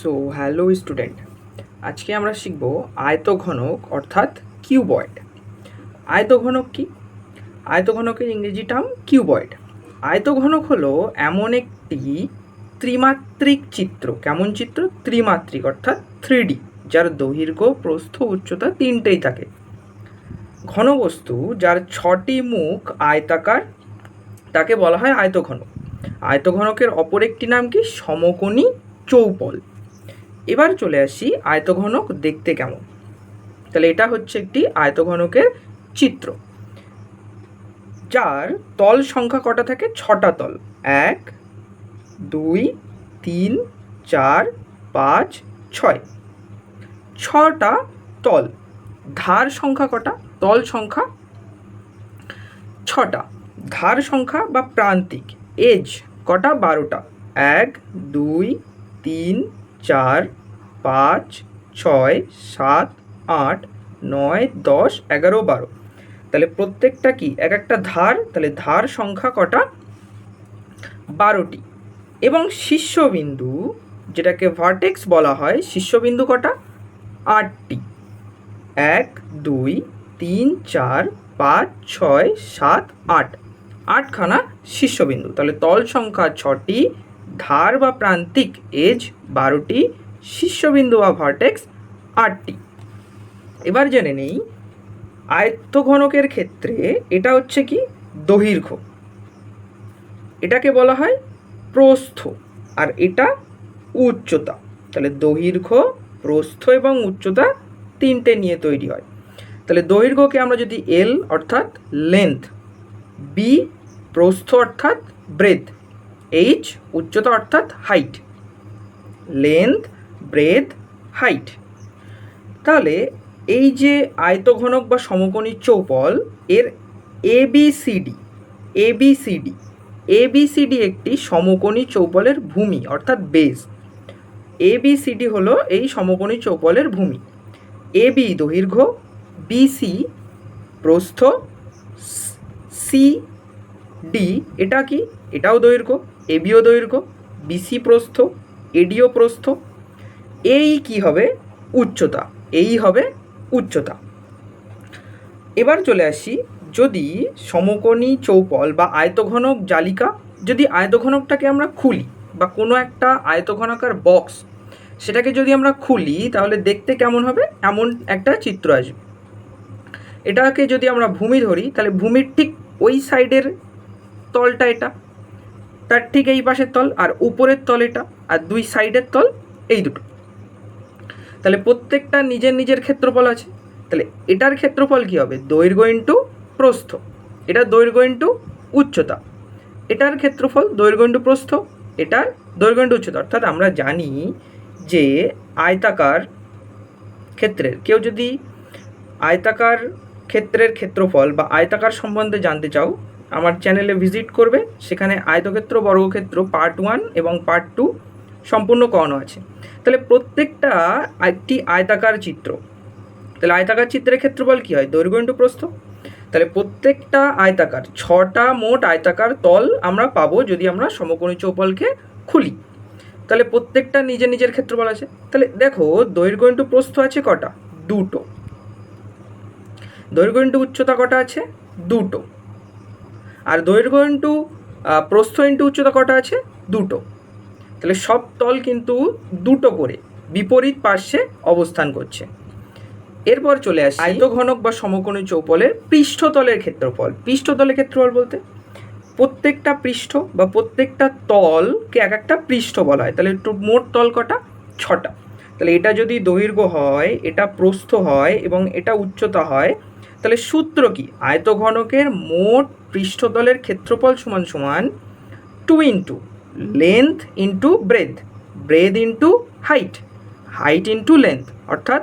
So hello student, আজকে আমরা শিখব আয়তঘনক অর্থাৎ কিউবয়েড। আয়তঘনক কি? আয়তঘনকের ইংরেজি টার্ম কিউবয়েড। আয়তঘনক হলো এমন একটি ত্রিমাত্রিক চিত্র। কেমন চিত্র? ত্রিমাত্রিক অর্থাৎ 3D, যার দৈর্ঘ্য, প্রস্থ, উচ্চতা তিনটেই থাকে। ঘনবস্তু যার 6টি মুখ আয়তাকার তাকে বলা হয় আয়তঘনক। আয়তঘনকের অপর একটি নাম কি? সমকোণী চৌপল। এবার চলে আসি আয়তঘনক দেখতে কেমন। তাহলে এটা হচ্ছে একটি আয়তঘনকের চিত্র, যার তল সংখ্যা কটা থাকে? 6টা তল। 1 2 3 4 5 6, 6টা তল। ধার সংখ্যা কটা? তল সংখ্যা 6টা। ধার সংখ্যা বা প্রান্তিক এজ কটা? 12টা। 1 2 3 4 5 6 7 8 9 10 11 12। তাহলে প্রত্যেকটা কি এক একটা ধার, তাহলে ধার সংখ্যা কটা? 12টি। এবং শীর্ষবিন্দু, যেটাকে ভার্টেক্স বলা হয়, শীর্ষবিন্দু কটা? 8টি। 1 2 3 4 5 6 7 8, 8খানা শীর্ষবিন্দু। তাহলে তল সংখ্যা 6টি, ধার বা প্রান্তিক এজ 12টি, শীর্ষবিন্দু বা ভার্টেক্স 8টি। এবার জেনে নেই আয়তঘনকের ক্ষেত্রে এটা হচ্ছে কি? দৈর্ঘ্য। এটাকে বলা হয় প্রস্থ, আর এটা উচ্চতা। তাহলে দৈর্ঘ্য, প্রস্থ এবং উচ্চতা তিনটে নিয়ে তৈরি হয়। তাহলে দৈর্ঘ্যকে আমরা যদি এল অর্থাৎ লেন্থ, বি প্রস্থ অর্থাৎ ব্রেথ, এইচ উচ্চতা অর্থাৎ হাইট। Length, breadth, height. তাহলে এই যে আয়তঘনক বা সমকোণী চৌপল, এর এবিসিডি, এবিসিডি, এবিসিডি একটি সমকোণী চৌপলের ভূমি অর্থাৎ বেস। এবিসিডি হলো এই সমকোণী চৌপলের ভূমি। এবি দৈর্ঘ্য, বিসি প্রস্থ, সি ডি এটা কি? এটাও দৈর্ঘ্য। এবিও দৈর্ঘ্য, বিসি প্রস্থ, এডিও প্রস্থ। এই কি হবে? উচ্চতা। এই হবে উচ্চতা। এবার চলে আসি, যদি সমকোণী চৌপল বা আয়তঘনক জালিকা, যদি আয়তঘনকটাকে আমরা খুলি বা কোনো একটা আয়তঘনকার বক্স, সেটাকে যদি আমরা খুলি তাহলে দেখতে কেমন হবে? এমন একটা চিত্র আসবে। এটাকে যদি আমরা ভূমি ধরি, তাহলে ভূমির ঠিক ওই সাইডের তলটা এটা, তার ঠিক এই পাশের তল, আর উপরের তল এটা, আর দুই সাইডের তল এই দুটো। তাহলে প্রত্যেকটা নিজের নিজের ক্ষেত্রফল আছে। তাহলে এটার ক্ষেত্রফল কি হবে? দৈর্ঘ্য ইন্টু প্রস্থ। এটার দৈর্ঘ্য ইন্টু উচ্চতা। এটার ক্ষেত্রফল দৈর্ঘ্য ইন্টু প্রস্থ, এটার দৈর্ঘ্য ইন্টু উচ্চতা। অর্থাৎ আমরা জানি যে আয়তাকার ক্ষেত্রের, কেউ যদি আয়তাকার ক্ষেত্রের ক্ষেত্রফল বা আয়তাকার সম্বন্ধে জানতে চাও, আমার চ্যানেলে ভিজিট করবে। সেখানে আয়তক্ষেত্র, বর্গক্ষেত্র পার্ট 1 এবং পার্ট 2 সম্পূর্ণ করানো আছে। তাহলে প্রত্যেকটা একটি আয়তাকার চিত্র। তাহলে আয়তাকার চিত্রের ক্ষেত্রফল কী হয়? দৈর্ঘ্য ইন্টু প্রস্থ। তাহলে প্রত্যেকটা আয়তাকার 6টা মোট আয়তাকার তল আমরা পাবো যদি আমরা সমকোণী চৌপলকে খুলি। তাহলে প্রত্যেকটা নিজের নিজের ক্ষেত্রফল আছে। তাহলে দেখো, দৈর্ঘ্য ইন্টু প্রস্থ আছে কটা? 2টো। দৈর্ঘ্য ইন্টু উচ্চতা কটা আছে? 2টো। আর দৈর্ঘ্য ইন্টু প্রস্থ ইন্টু উচ্চতা কটা আছে? 2টো। তাহলে সব তল কিন্তু 2টো করে বিপরীত পার্শ্বে অবস্থান করছে। এরপর চলে আসি আয়তঘনক বা সমকোণী চৌপলের পৃষ্ঠতলের ক্ষেত্রফল। পৃষ্ঠতলের ক্ষেত্রফল বলতে প্রত্যেকটা পৃষ্ঠ বা প্রত্যেকটা তলকে এক একটা পৃষ্ঠ বলা হয়। তাহলে মোট তল কটা? 6টা। তাহলে এটা যদি দৈর্ঘ্য হয়, এটা প্রস্থ হয় এবং এটা উচ্চতা হয়, তাহলে সূত্র কি? আয়তঘনকের মোট পৃষ্ঠতলের ক্ষেত্রফল সমান সমান 2 into length into breadth, breadth into height, height into length. অর্থাৎ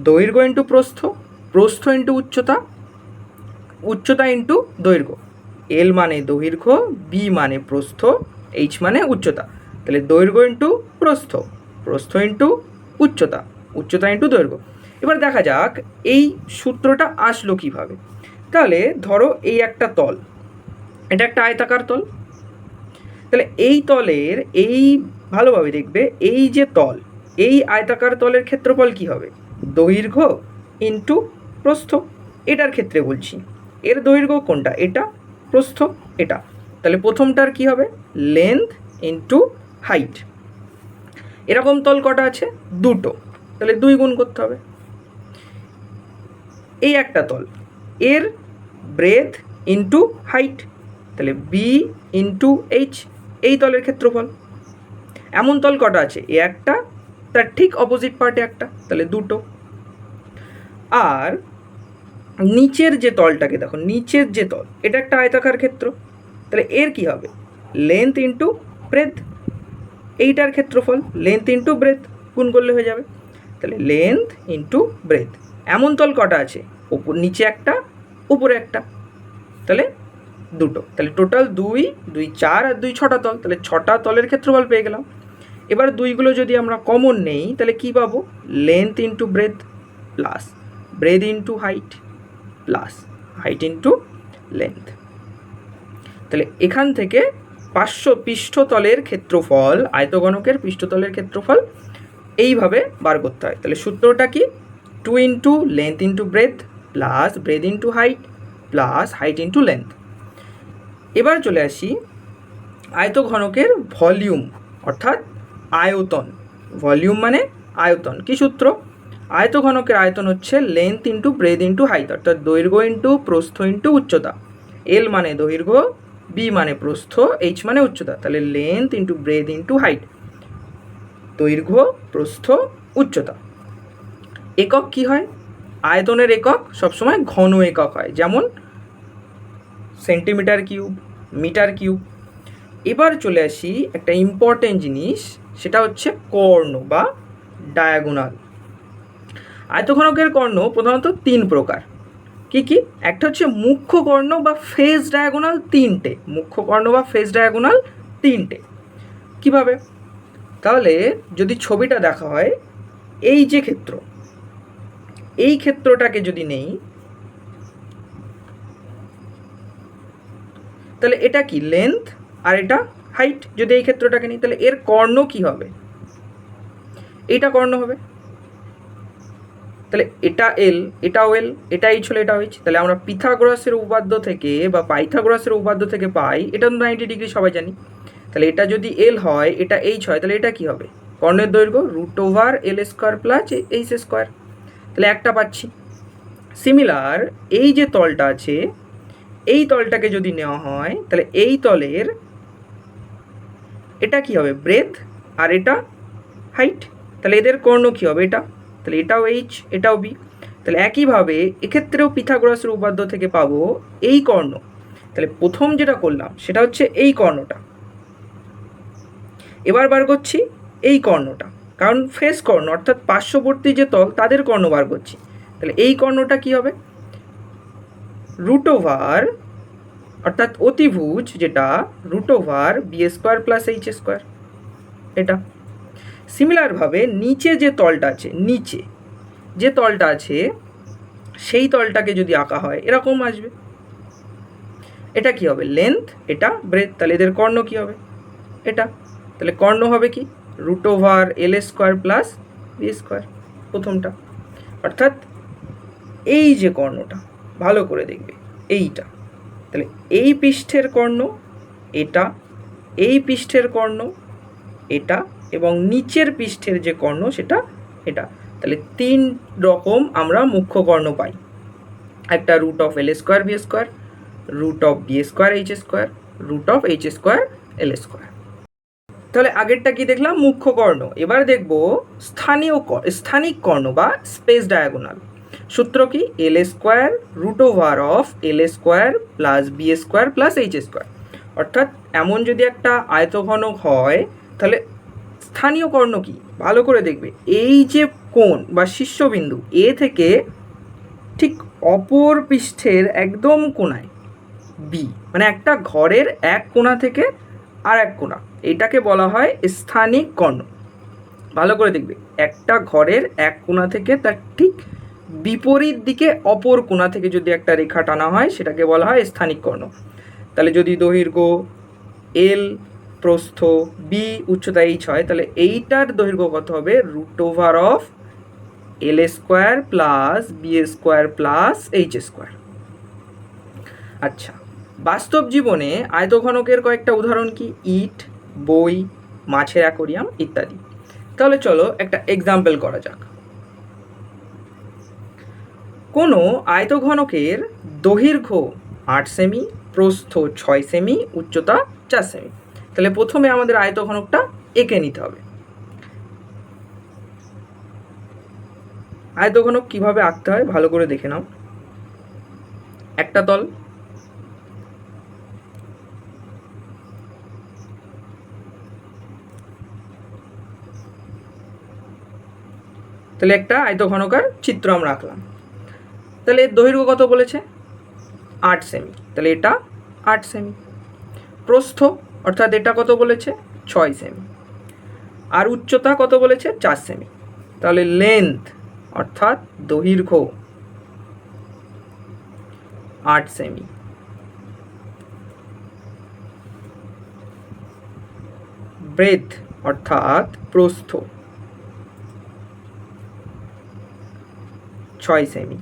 দৈর্ঘ্য ইন্টু প্রস্থ, প্রস্থ ইন্টু উচ্চতা, উচ্চতা ইন্টু দৈর্ঘ্য। এল মানে দৈর্ঘ্য, বি মানে প্রস্থ, এইচ মানে উচ্চতা। তাহলে দৈর্ঘ্য ইন্টু প্রস্থ, প্রস্থ ইন্টু উচ্চতা, উচ্চতা ইন্টু দৈর্ঘ্য। এবার দেখা যাক এই সূত্রটা আসলো কিভাবে। তাহলে ধরো এই একটা তল, এটা একটা আয়তাকার তল। তাহলে এই তলের এই ভালোভাবে দেখবে, এই যে তল, এই আয়তাকার তলের ক্ষেত্রফল কি হবে? দৈর্ঘ্য ইন্টু প্রস্থ। এটার ক্ষেত্রে বলছি, এর দৈর্ঘ্য কোনটা? এটা। প্রস্থ এটা। তাহলে প্রথমটার কি হবে? Length into height. এরকম তল কটা আছে? দুটো। তাহলে 2 গুণ করতে হবে। এই একটা তল, এর ব্রেথ ইন্টু হাইট, তাহলে বি ইন্টু এইচ, এই তলের ক্ষেত্রফল। এমন তল কটা আছে? এ একটা, তার ঠিক অপোজিট পার্টে একটা, তাহলে দুটো। আর নিচের যে তলটাকে দেখো, নিচের যে তল, এটা একটা আয়তাকার ক্ষেত্র, তাহলে এর কি হবে? লেন্থ ইন্টু ব্রেথ, এইটার ক্ষেত্রফল লেন্থ ইন্টু ব্রেথ গুণ করলে হয়ে যাবে। তাহলে লেন্থ ইন্টু ব্রেথ। এমন তল কটা আছে? ওপর নিচে একটা, উপরে একটা, তাহলে দুটো। তাহলে টোটাল 2 2 4 আর 2 6টা তল, তাহলে 6টা তলের ক্ষেত্রফল পেয়ে গেলাম। এবার 2গুলো যদি আমরা কমন নেই তাহলে কি পাবো? Length into breadth plus breadth into height plus height into length. তাহলে এখান থেকে পৃষ্ঠতলের ক্ষেত্রফল, আয়তঘনকের পৃষ্ঠতলের ক্ষেত্রফল এইভাবে বার করতে হয়। তাহলে সূত্রটা কি? 2 into length into breadth plus breadth into height plus height into length. এবার চলে আসি আয়তঘনকের ভলিউম অর্থাৎ আয়তন। ভলিউম মানে আয়তন। কি সূত্র? আয়তঘনকের আয়তন হচ্ছে length into breadth into height, অর্থাৎ দৈর্ঘ্য ইন্টু প্রস্থ ইন্টু উচ্চতা। এল মানে দৈর্ঘ্য, বি মানে প্রস্থ, এইচ মানে উচ্চতা। তাহলে length into breadth into height, দৈর্ঘ্য প্রস্থ উচ্চতা। একক কি হয়? আয়তনের একক সবসময় ঘন একক হয়, যেমন সেন্টিমিটার কিউব, মিটার কিউব। এবার চলে আসি একটা ইম্পর্টেন্ট জিনিস, সেটা হচ্ছে কর্ণ বা ডায়াগোনাল। আয়তঘনকের কর্ণ প্রধানত 3 প্রকার। কি কি? একটা হচ্ছে মুখ্য কর্ণ বা ফেস ডায়াগোনাল 3টে, মুখ্য কর্ণ বা ফেস ডায়াগোনাল 3টে। কিভাবে? তাহলে যদি ছবিটা দেখা হয়, এই যে ক্ষেত্র, এই ক্ষেত্রটাকে যদি নেই, তাহলে এটা কি? লেন্থ, আর এটা হাইট। যদি এই ক্ষেত্রটাকে নিই তাহলে এর কর্ণ কি হবে? এইটা কর্ণ হবে। তাহলে এটা এল, এটাও এল, এটা এইচ হলে এটা এইচ। তাহলে আমরা পিথাগোরাসের উপপাদ্য থেকে বা পাইথাগোরাসের উপপাদ্য থেকে পাই, এটা 90 ডিগ্রি সবাই জানি। তাহলে এটা যদি এল হয়, এটা এইচ হয়, তাহলে এটা কি হবে? কর্ণের দৈর্ঘ্য √L² প্লাস H²। তাহলে একটা পাচ্ছি। সিমিলার এই যে তলটা আছে, এই তলটাকে যদি নেওয়া হয় তাহলে এই তলের এটা কি হবে? ব্রেথ, আর এটা হাইট। তাহলে এদের কর্ণ কি হবে? এটা। তাহলে এটাও এইচ, এটাও বি। তাহলে একইভাবে এক্ষেত্রেও পিথাগোরাসের উপপাদ্য থেকে পাবো এই কর্ণ। তাহলে প্রথম যেটা করলাম সেটা হচ্ছে এই কর্ণটা, এবার বার করছি এই কর্ণটা, কারণ ফেস কর্ণ অর্থাৎ পার্শ্ববর্তী যে তল তাদের কর্ণ বার করছি। তাহলে এই কর্ণটা কি হবে? √ অর্থাৎ অতিভুজ, যেটা √B² প্লাস H², এটা। সিমিলারভাবে নিচে যে তলটা আছে, নিচে যে তলটা আছে সেই তলটাকে যদি আঁকা হয় এরকম আসবে। এটা কি হবে? লেন্থ, এটা ব্রেথ। তাহলে এদের কর্ণ কি হবে? এটা। তাহলে কর্ণ হবে কি? √L² প্লাস B², প্রথমটা। অর্থাৎ এই যে কর্ণটা, ভালো করে দেখবে এইটা। তাহলে এই পৃষ্ঠের কর্ণ এটা, এই পৃষ্ঠের কর্ণ এটা, এবং নিচের পৃষ্ঠের যে কর্ণ সেটা এটা। তাহলে 3 রকম আমরা মুখ্য কর্ণ পাই। একটা √L² B², √B² H², √H² L²। তাহলে আগেরটা কি দেখলাম? মুখ্য কর্ণ। এবার দেখব স্থানিক কর্ণ বা স্পেস ডায়াগোনাল। সূত্র কি? L² √L² plus B² plus H²। অর্থাৎ এমন যদি একটা আয়তঘনক হয় তাহলে স্থানীয় কর্ণ কি? ভালো করে দেখবে, এই যে কোণ বা শীর্ষবিন্দু এ থেকে ঠিক অপর পৃষ্ঠের একদম কোণায় বি, মানে একটা ঘরের এক কোণা থেকে আর এক কোণা, এটাকে বলা হয় স্থানিক কর্ণ। ভালো করে দেখবে, একটা ঘরের এক কোণা থেকে তার ঠিক বিপরীত দিকে অপর কোণা থেকে যদি একটা রেখা টানা হয় সেটাকে বলা হয় স্থানিক কর্ণ। তাহলে যদি দৈর্ঘ্য এল প্রস্থ বি, উচ্চতা এইচ হয়, তাহলে এইটার দৈর্ঘ্য কত হবে? Root over of L square plus B square plus H square. আচ্ছা, বাস্তব জীবনে আয়তঘনকের কয়েকটা উদাহরণ কি? ইট, বই, মাছের অ্যাকোরিয়াম ইত্যাদি। তাহলে চলো একটা এক্সাম্পল করা যাক। কোনো আয়তঘনকের দৈর্ঘ্য 8 সেমি, প্রস্থ 6 সেমি, উচ্চতা 4 সেমি। তাহলে প্রথমে আমাদের আয়তঘনকটা এঁকে নিতে হবে। আয়তঘনক কিভাবে আঁকতে হয় ভালো করে দেখে নাও। একটা তল, তাহলে একটা আয়তঘনকার চিত্র আমরা আঁকলাম। তাহলে এর দৈর্ঘ্য কত বলেছে? 8 সেমি, তাহলে এটা 8 সেমি। প্রস্থ অর্থাৎ এটা কত বলেছে? 6 সেমি। আর উচ্চতা কত বলেছে? 4 সেমি। তাহলে লেন্থ অর্থাৎ দৈর্ঘ্য 8 সেমি। ব্রেথ অর্থাৎ প্রস্থ 6 সেমি।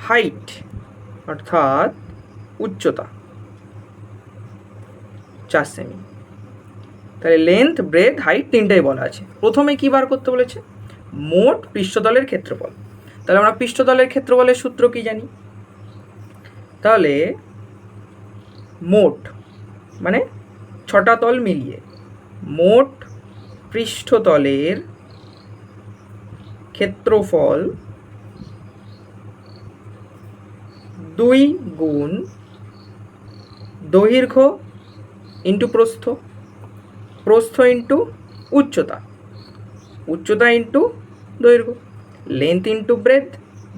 হাইট অর্থাৎ উচ্চতা 4 সেমি। তাহলে লেন্থ, ব্রেথ, হাইট তিনটাই বলা আছে। প্রথমে কি বার করতে বলেছে? মোট পৃষ্ঠতলের ক্ষেত্রফল। তাহলে আমরা পৃষ্ঠতলের ক্ষেত্রফলের সূত্র কি জানি? তাহলে মোট মানে 6টা তল মিলিয়ে মোট পৃষ্ঠতলের ক্ষেত্রফল 2 গুণ দৈর্ঘ্য ইন্টু প্রস্থ, প্রস্থ ইন্টু উচ্চতা, উচ্চতা ইন্টু দৈর্ঘ্য, length into breadth,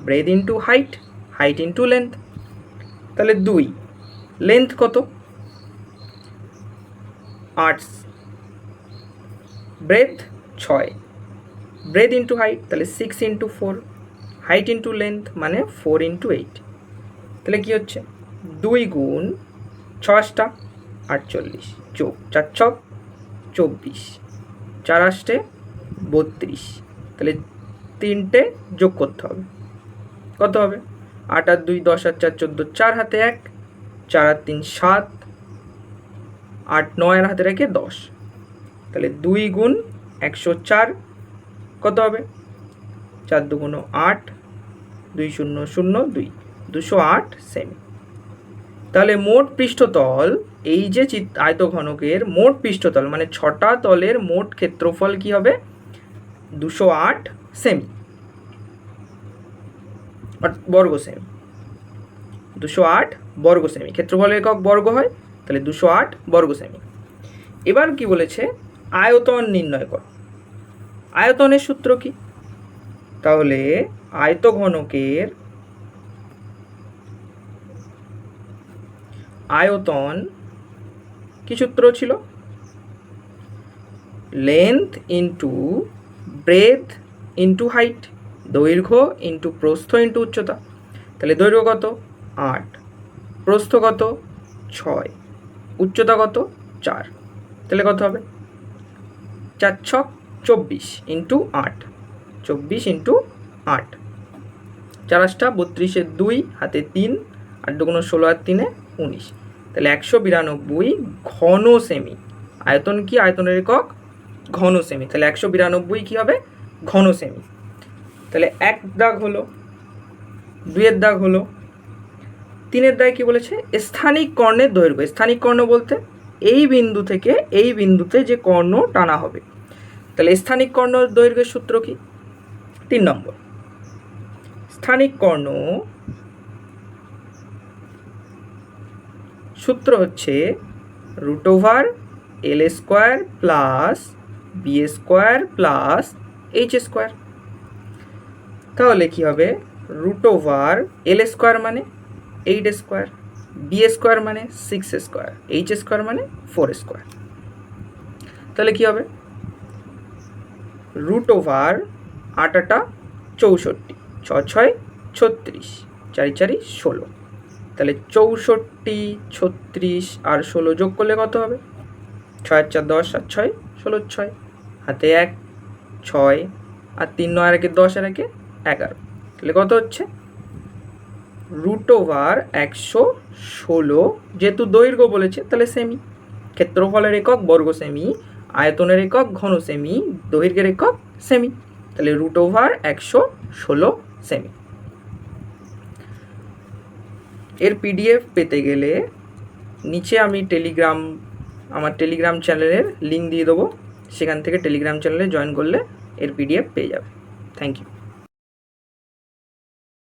breadth into height, height into length. তাহলে 2, লেন্থ কত? 8, ব্রেথ 6, ব্রেথ ইন্টু হাইট তাহলে 6 ইন্টু 4, হাইট ইন্টু লেন্থ মানে 4 ইন্টু 8। তাহলে কী হচ্ছে? 2 গুণ 6 48, 4 ছক 24, 4 8 32। তাহলে 3টে যোগ করতে হবে, কত হবে? 8 আর 2 10 আর 4 14, 4 হাতে 1, 4 আর 3 7, 8 9 আর হাতে রেখে 10। তাহলে 2 গুণ 104 কত হবে? 4 2 8, 2 0 0 2, 208 সেমি। তাহলে মোট পৃষ্ঠতল, এই যে আয়তঘনকের মোট পৃষ্ঠতল মানে 6টা তলের মোট ক্ষেত্রফল কি হবে? 208 সেমি, বর্গ সেমি। 208 বর্গ সেমি, ক্ষেত্রফলের একক বর্গ হয়, তাহলে 208 বর্গ সেমি। এবার কি বলেছে? আয়তন নির্ণয় করো। আয়তনের সূত্র কি? তাহলে আয়তঘনকের আয়তন কি সূত্র ছিল? Length into breadth into height, দৈর্ঘ্য ইন্টু প্রস্থ ইন্টু উচ্চতা। তাহলে দৈর্ঘ্য কত? 8, প্রস্থ কত? 6, উচ্চতা কত? 4। তাহলে কত হবে? 4 ছক 24 ইন্টু 8, 24 ইন্টু 8, 4 8 32, 2 হাতে 3, 8 2 16 আর 3 19। তাহলে 192 ঘন সেমি। আয়তন কি? আয়তনের একক ঘন সেমি। তাহলে 192 কি হবে? ঘন সেমি। তাহলে 1 দাগ হলো, 2 এর দাগ হলো, 3 এর দাগে কি বলেছে? স্থানিক কর্ণের দৈর্ঘ্য। স্থানিক কর্ণ বলতে এই বিন্দু থেকে এই বিন্দুতে যে কর্ণ টানা হবে। তাহলে স্থানিক কর্ণ দৈর্ঘ্যের সূত্র কি? 3 নম্বর, স্থানিক কর্ণ সূত্র হচ্ছে root over L square plus B square plus H square. তাহলে কী হবে? রুট ওভার এল স্কোয়ার মানে 8 স্কোয়ার, বি স্কোয়ার মানে 6 স্কোয়ার, এইচ স্কোয়ার মানে 4 স্কোয়ার। তাহলে কী হবে? রুট ওভার 8 8 64, 6 6 36, 4 4 16, তাহলে 64, 36 আর 16 যোগ করলে কত হবে? 6 আর 4 10 আর 6 16, 6 হাতে 1 6 আর 3 9 আর 1 10 আর 1 11, তাহলে কত হচ্ছে? √116, যেহেতু দৈর্ঘ্য বলেছে তাহলে সেমি, ক্ষেত্রফলের একক বর্গ সেমি, আয়তনের একক ঘন সেমি, দৈর্ঘ্যের একক সেমি, তাহলে √116 সেমি। এর পিডিএফ পেতে গেলে নিচে আমি আমার টেলিগ্রাম চ্যানেলের লিঙ্ক দিয়ে দেবো, সেখান থেকে টেলিগ্রাম চ্যানেলে জয়েন করলে এর পিডিএফ পেয়ে যাবে। Thank you.